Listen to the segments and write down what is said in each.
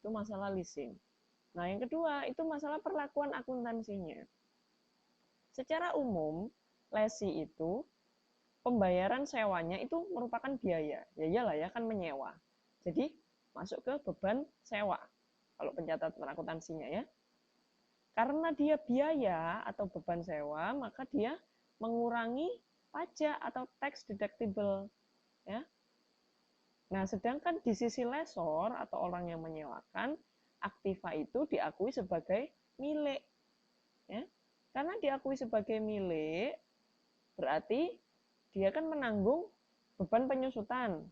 itu masalah leasing. Nah, yang kedua itu masalah perlakuan akuntansinya. Secara umum, lesi itu pembayaran sewanya itu merupakan biaya. Ya iyalah ya, kan menyewa. Jadi masuk ke beban sewa kalau pencatatan akuntansinya ya. Karena dia biaya atau beban sewa, maka dia mengurangi pajak atau tax deductible ya. Nah, sedangkan di sisi lesor atau orang yang menyewakan, aktiva itu diakui sebagai milik ya. Karena diakui sebagai milik, berarti dia kan menanggung beban penyusutan.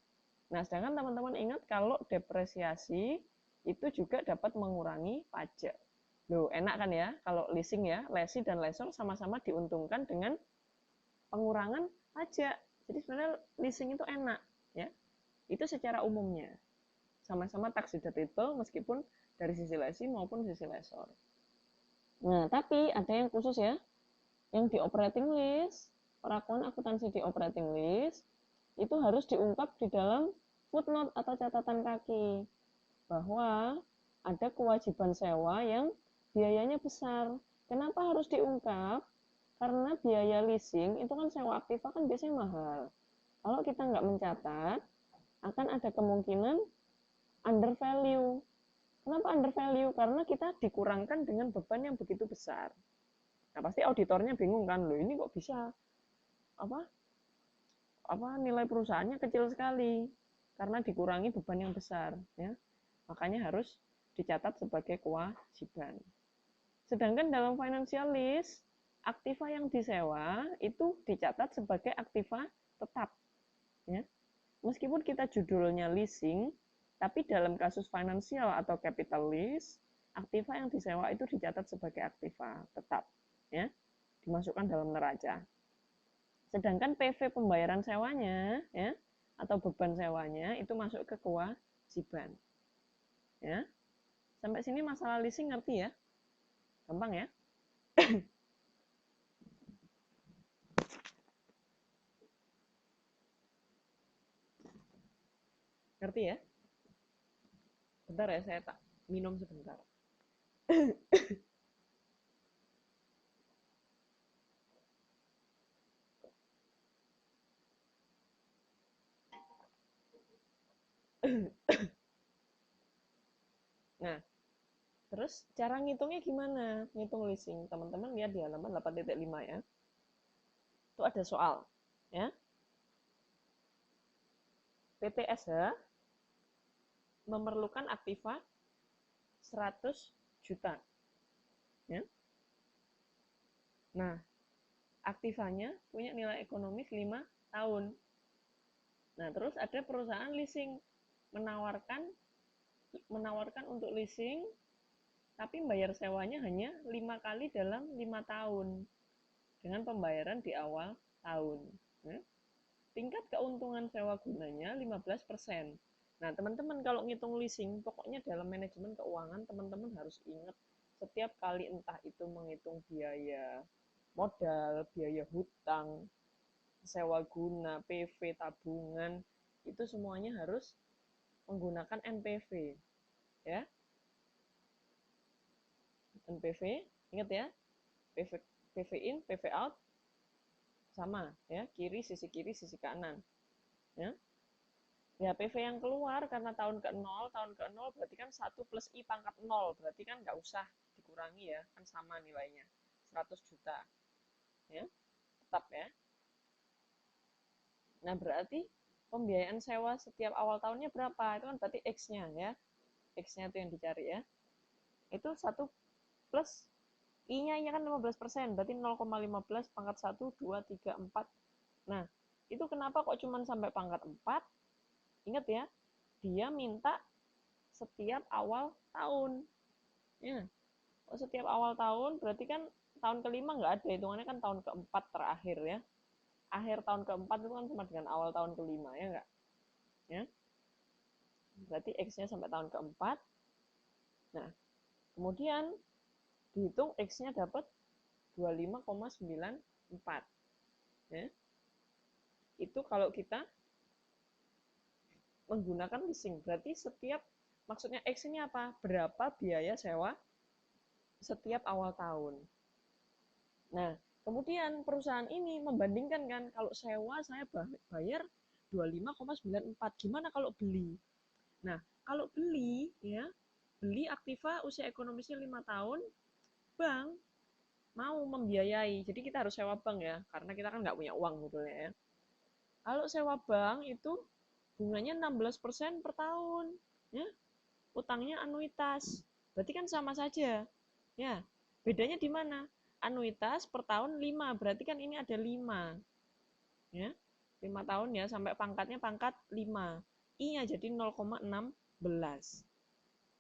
Nah, sedangkan teman-teman ingat kalau depresiasi itu juga dapat mengurangi pajak. Loh, enak kan ya kalau leasing ya, lesi dan lesor sama-sama diuntungkan dengan pengurangan pajak. Jadi sebenarnya leasing itu enak ya. Itu secara umumnya. Sama-sama tax deductible meskipun dari sisi lesi maupun sisi lesor. Nah, tapi ada yang khusus ya, yang di operating list, perlakuan akuntansi di operating list, itu harus diungkap di dalam footnote atau catatan kaki, bahwa ada kewajiban sewa yang biayanya besar. Kenapa harus diungkap? Karena biaya leasing itu kan sewa aktiva kan biasanya mahal. Kalau kita nggak mencatat, akan ada kemungkinan undervalue. Kenapa undervalue? Karena kita dikurangkan dengan beban yang begitu besar. Nah, pasti auditornya bingung kan, loh ini kok bisa nilai perusahaannya kecil sekali karena dikurangi beban yang besar ya. Makanya harus dicatat sebagai kewajiban. Sedangkan dalam financial list, aktiva yang disewa itu dicatat sebagai aktiva tetap ya. Meskipun kita judulnya leasing, tapi dalam kasus finansial atau capital list, aktiva yang disewa itu dicatat sebagai aktiva tetap ya, dimasukkan dalam neraca. Sedangkan PV pembayaran sewanya ya atau beban sewanya itu masuk ke kewajiban. Ya. Sampai sini masalah leasing ngerti ya? Gampang ya? Ngerti ya? Bentar ya, saya tak minum sebentar. Nah, terus cara ngitungnya gimana? Ngitung leasing. Teman-teman lihat di halaman 8.5 ya. Itu ada soal, ya. PTSH memerlukan aktiva 100 juta. Ya. Nah, aktivanya punya nilai ekonomis 5 tahun. Nah, terus ada perusahaan leasing menawarkan untuk leasing tapi bayar sewanya hanya 5 kali dalam 5 tahun dengan pembayaran di awal tahun. Ya. Tingkat keuntungan sewa gunanya 15%. Nah, teman-teman kalau ngitung leasing, pokoknya dalam manajemen keuangan teman-teman harus ingat setiap kali entah itu menghitung biaya modal, biaya hutang, sewa guna, PV, tabungan, itu semuanya harus menggunakan NPV. Ya. NPV, ingat ya, PV in, PV out, sama ya, sisi kiri, sisi kanan. Ya. Ya, PV yang keluar karena tahun ke-0 berarti kan 1 plus I pangkat 0, berarti kan nggak usah dikurangi ya, kan sama nilainya, 100 juta. Ya, tetap ya. Nah, berarti pembiayaan sewa setiap awal tahunnya berapa? Itu kan berarti X-nya ya. X-nya itu yang dicari ya. Itu 1 plus I-nya kan 15%, berarti 0,15 pangkat 1, 2, 3, 4. Nah, itu kenapa kok cuma sampai pangkat 4? Ingat ya, dia minta setiap awal tahun. Ya. Oh, setiap awal tahun berarti kan tahun kelima nggak ada, hitungannya kan tahun keempat terakhir ya. Akhir tahun keempat itu kan sama dengan awal tahun kelima ya nggak? Ya. Berarti X-nya sampai tahun keempat. Nah, kemudian dihitung X-nya dapat 25,94. Ya. Itu kalau kita menggunakan leasing, berarti setiap Maksudnya X ini apa? Berapa biaya sewa setiap awal tahun. Nah, kemudian perusahaan ini membandingkan kan, kalau sewa saya bayar 25,94. Gimana kalau beli? Nah, kalau beli ya, beli Aktiva usia ekonomisnya 5 tahun, bank mau membiayai. Jadi kita harus sewa bank ya, karena kita kan nggak punya uang sebetulnya ya. Kalau sewa bank itu bunganya 16% per tahun. Ya, utangnya anuitas. Berarti kan sama saja. Ya, bedanya di mana? Anuitas per tahun 5, berarti kan ini ada 5. Ya, 5 tahun ya, sampai pangkatnya pangkat 5. I-nya jadi 0,16.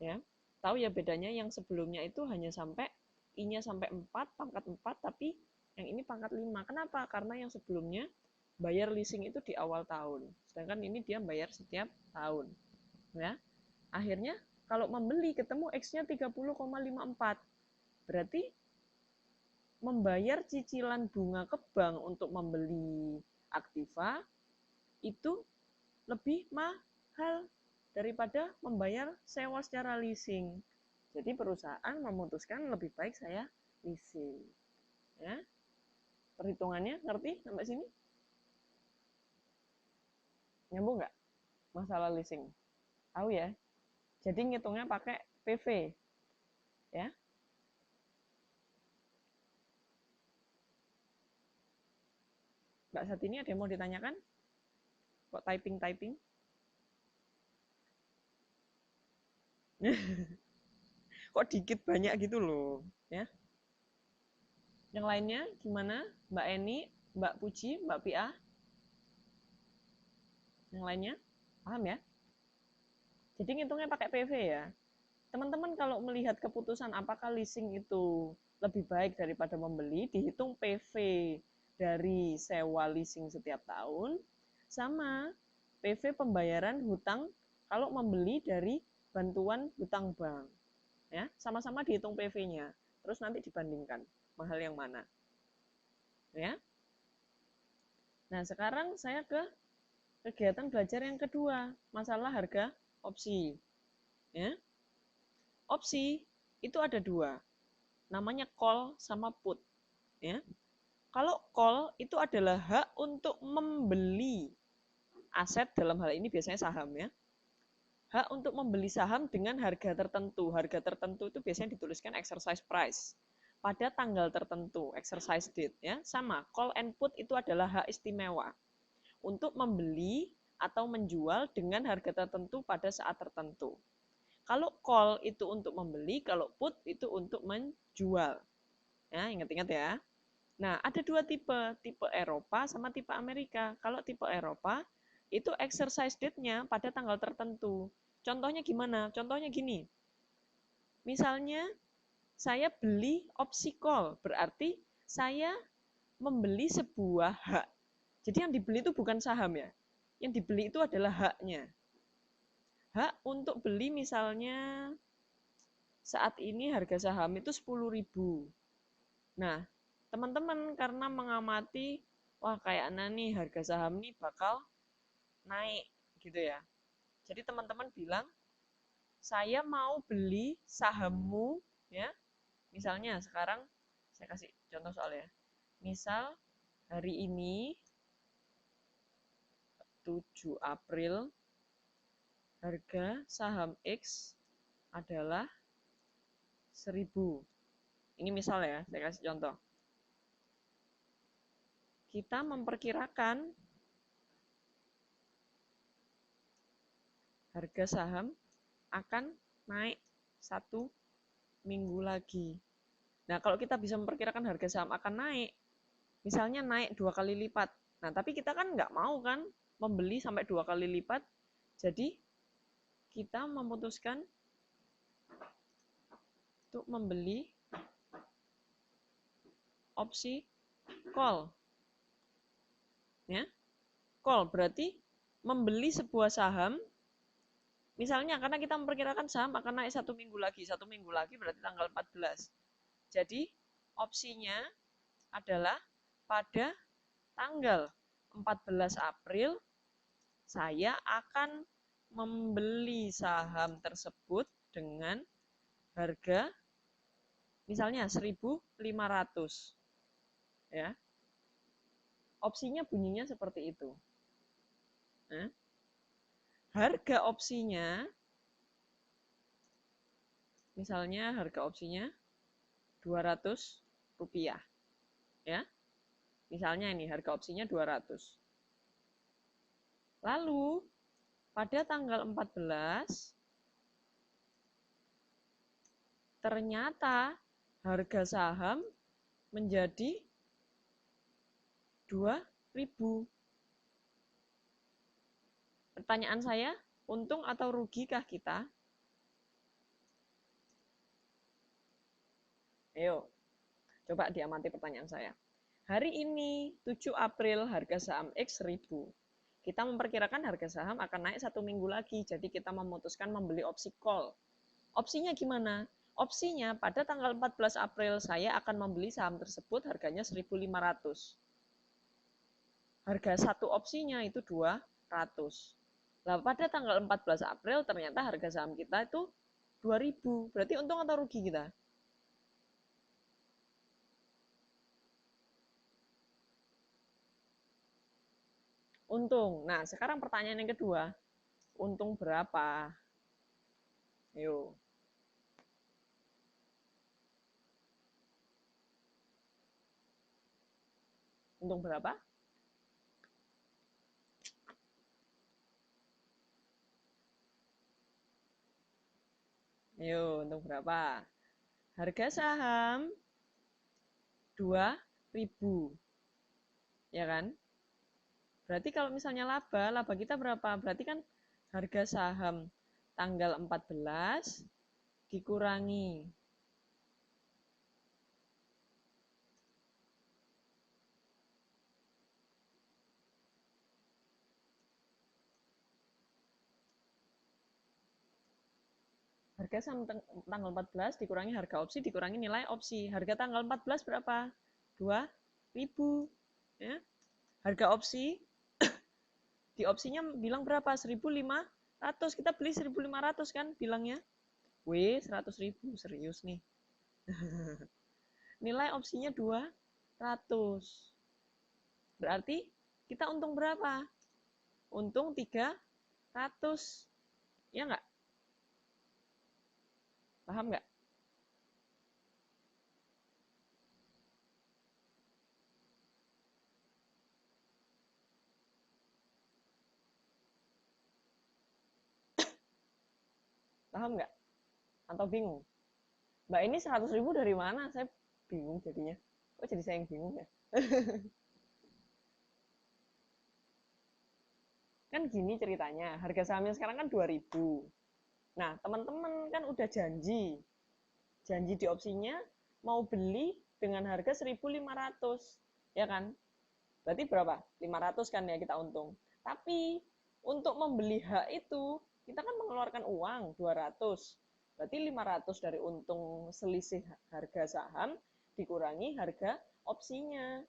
Ya, tahu ya bedanya, yang sebelumnya itu hanya sampai I-nya sampai 4, pangkat 4, tapi yang ini pangkat 5. Kenapa? Karena yang sebelumnya bayar leasing itu di awal tahun, sedangkan ini dia bayar setiap tahun. Ya, akhirnya kalau membeli ketemu X-nya 30,54. Berarti membayar cicilan bunga ke bank untuk membeli Aktiva itu lebih mahal daripada membayar sewa secara leasing. Jadi perusahaan memutuskan lebih baik saya leasing. Ya, perhitungannya ngerti sampai sini? Nyambung nggak masalah leasing? Tahu ya? Jadi ngitungnya pakai PV. Ya, Mbak Satini ada yang mau ditanyakan? Kok typing-typing? Kok dikit banyak gitu loh, ya. Yang lainnya gimana? Mbak Eni, Mbak Puji, Mbak Pia? Yang lainnya? Paham ya? Jadi ngitungnya pakai PV ya. Teman-teman kalau melihat keputusan apakah leasing itu lebih baik daripada membeli, dihitung PV dari sewa leasing setiap tahun sama PV pembayaran hutang kalau membeli dari bantuan hutang bank. Ya, sama-sama dihitung PV-nya. Terus nanti dibandingkan mahal yang mana. Ya. Nah, sekarang saya ke kegiatan belajar yang kedua, masalah harga opsi. Ya. Opsi itu ada dua, namanya call sama put. Ya. Kalau call itu adalah hak untuk membeli aset, dalam hal ini biasanya saham ya. Hak untuk membeli saham dengan harga tertentu. Harga tertentu itu biasanya dituliskan exercise price pada tanggal tertentu, exercise date ya. Sama, call and put itu adalah hak istimewa untuk membeli atau menjual dengan harga tertentu pada saat tertentu. Kalau call itu untuk membeli, kalau put itu untuk menjual. Ya, ingat-ingat ya. Nah, ada dua tipe Eropa sama tipe Amerika. Kalau tipe Eropa, itu exercise date-nya pada tanggal tertentu. Contohnya gimana? Contohnya gini. Misalnya, saya beli opsi call, berarti saya membeli sebuah hak. Jadi yang dibeli itu bukan saham ya. Yang dibeli itu adalah haknya. Hak untuk beli misalnya saat ini harga saham itu 10.000. Nah, teman-teman karena mengamati, wah kayaknya nih harga saham nih bakal naik gitu ya. Jadi teman-teman bilang, saya mau beli sahammu ya. Misalnya sekarang saya kasih contoh soalnya. Misal hari ini 7 April harga saham X adalah 1.000. Ini misal ya, saya kasih contoh. Kita memperkirakan harga saham akan naik 1 minggu lagi. Nah, kalau kita bisa memperkirakan harga saham akan naik, misalnya naik 2 kali lipat. Nah, tapi kita kan nggak mau kan membeli sampai 2 kali lipat. Jadi, kita memutuskan untuk membeli opsi call. Ya. Call berarti membeli sebuah saham. Misalnya karena kita memperkirakan saham akan naik 1 minggu lagi. 1 minggu lagi berarti tanggal 14. Jadi opsinya adalah pada tanggal 14 April saya akan membeli saham tersebut dengan harga misalnya 1.500 ya. Opsinya bunyinya seperti itu. Nah, harga opsinya misalnya harga opsinya 200 rupiah ya. Misalnya ini harga opsinya 200. Lalu pada tanggal 14 ternyata harga saham menjadi 2.000. Pertanyaan saya, untung atau rugikah kita? Ayo, coba diamati pertanyaan saya. Hari ini 7 April harga saham X 1.000. Kita memperkirakan harga saham akan naik 1 minggu lagi, jadi kita memutuskan membeli opsi call. Opsinya gimana? Opsinya pada tanggal 14 April saya akan membeli saham tersebut harganya 1.500. Harga satu opsinya itu 200. Nah, pada tanggal 14 April ternyata harga saham kita itu 2.000. Berarti untung atau rugi kita? Untung. Nah, sekarang pertanyaan yang kedua. Untung berapa? Yuk. Untung berapa? Ayo, untung berapa? Harga saham 2.000. Ya kan? Berarti kalau misalnya laba kita berapa? Berarti kan harga saham tanggal 14 dikurangi harga saham tanggal 14 dikurangi harga opsi dikurangi nilai opsi. Harga tanggal 14 berapa? 2.000. Ya. Harga opsi di opsinya bilang berapa? 1.500. Kita beli 1.500 kan bilangnya. Wih, 100.000. Serius nih. Nilai opsinya 200. Berarti kita untung berapa? Untung 300. Ya nggak? Paham nggak? Paham nggak? Atau bingung? Mbak ini 100.000 dari mana? Saya bingung jadinya. Kok jadi saya yang bingung ya? Kan gini ceritanya, harga sahamnya sekarang kan 2.000. Nah, teman-teman kan udah janji. Janji di opsinya mau beli dengan harga 1.500. Ya kan? Berarti berapa? 500 kan ya kita untung. Tapi untuk membeli hak itu, kita kan mengeluarkan uang 200. Berarti 500 dari untung selisih harga saham dikurangi harga opsinya.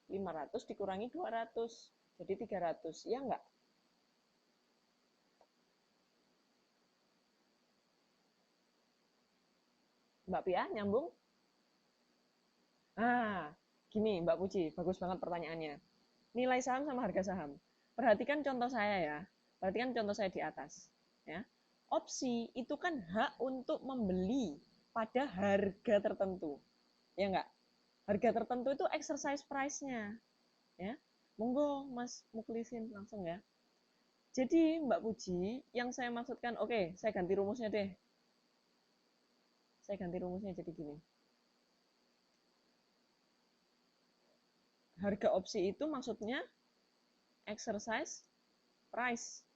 500 dikurangi 200. Jadi 300. Ya enggak? Mbak Pia, nyambung? Nah, gini Mbak Puji, bagus banget pertanyaannya. Nilai saham sama harga saham. Perhatikan contoh saya ya. Perhatikan contoh saya di atas. Ya. Opsi itu kan hak untuk membeli pada harga tertentu. Ya enggak? Harga tertentu itu exercise price-nya. Ya. Monggo Mas Muklisin langsung ya. Jadi Mbak Puji, yang saya maksudkan, oke, saya ganti rumusnya deh. Saya ganti rumusnya jadi gini. Harga opsi itu maksudnya exercise price.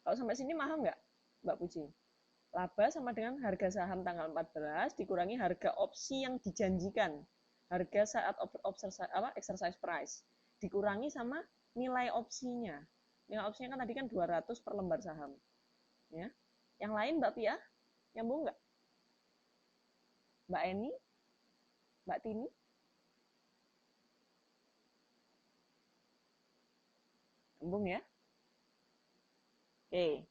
Kalau sampai sini paham nggak, Mbak Puji? Laba sama dengan harga saham tanggal 14 dikurangi harga opsi yang dijanjikan. Harga saat exercise price. Dikurangi sama nilai opsinya. Nilai opsinya kan tadi kan 200 per lembar saham. Ya. Yang lain Mbak Pia, nyambung nggak? Mbak Eni? Mbak Tini? Nyambung ya? Oke,